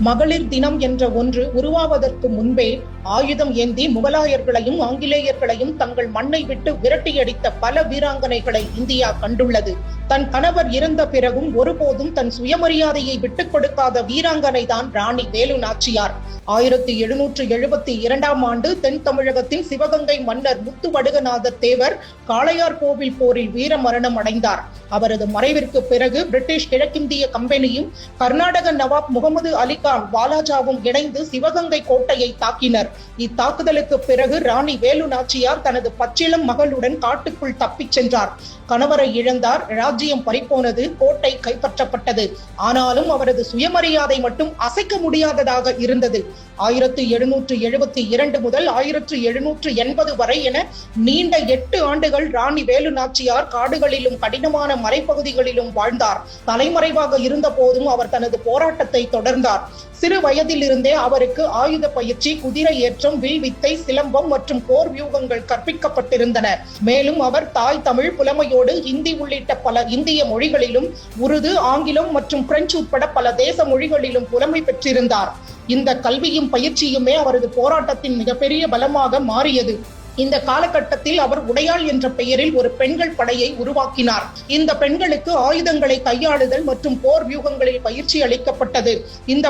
மகளிர் தினம் என்ற ஒன்று உருவாவதற்கு முன்பே ஆயுதம் ஏந்தி முகலாயர்களையும் ஆங்கிலேயர்களையும் தங்கள் மண்ணை விட்டு விரட்டியடித்த பல வீராங்கனைகளை இந்தியா கண்டுள்ளது. தன் கணவர் இறந்த பிறகும் ஒருபோதும் தன் சுயமரியாதையை விட்டுக் கொடுக்காத வீராங்கனை தான் ராணி வேலு நாச்சியார். 1772ஆம் ஆண்டு தென் தமிழகத்தின் சிவகங்கை மன்னர் முத்துவடுகநாத தேவர் காளையார் கோவில் போரில் வீரமரணம் அடைந்தார். அவரது மறைவிற்கு பிறகு பிரிட்டிஷ் கிழக்கிந்திய கம்பெனியும் கர்நாடக நவாப் முகமது அலிகான் வாலாஜாவும் இணைந்து சிவகங்கை கோட்டையை தாக்கினர். இத்தாக்குதலுக்கு பிறகு ராணி வேலு நாச்சியார் தனது பச்சிளம் மகளுடன் காட்டுக்குள் தப்பிச் சென்றார். கணவரை இழந்தார், ராஜ்யம் பறிபோனது, கோட்டை கைப்பற்றப்பட்டது. ஆனாலும் அவரது சுயமரியாதை மட்டும் அசைக்க முடியாததாக இருந்தது. 1772 முதல் 1780 வரை என நீண்ட 8 ஆண்டுகள் ராணி வேலு நாச்சியார் காடுகளிலும் கடினமான மலைப்பகுதிகளிலும் வாழ்ந்தார். தலைமறைவாக இருந்த போதும் அவர் தனது போராட்டத்தை தொடர்ந்தார். சிறு வயதிலிருந்தே அவருக்கு ஆயுத பயிற்சி, குதிரை ஏற்றம், வில்வித்தை, சிலம்பம் மற்றும் போர் வியூகங்கள் கற்பிக்கப்பட்டிருந்தன. மேலும் அவர் தாய் தமிழ் புலமையோடு ஹிந்தி உள்ளிட்ட பல இந்திய மொழிகளிலும், உருது, ஆங்கிலம் மற்றும் பிரெஞ்சு உட்பட பல தேச மொழிகளிலும் புலமை பெற்றிருந்தார். இந்த கல்வியும் பயிற்சியுமே அவரது போராட்டத்தின் மிகப்பெரிய பலமாக மாறியது. இந்த காலகட்டத்தில் அவர் உடையாள் என்ற பெயரில் ஒரு பெண்கள் படையை உருவாக்கினார். இந்த பெண்களுக்கு ஆயுதங்களை கையாளுதல் மற்றும் போர் வியூகங்களில் பயிற்சி அளிக்கப்பட்டது. இந்த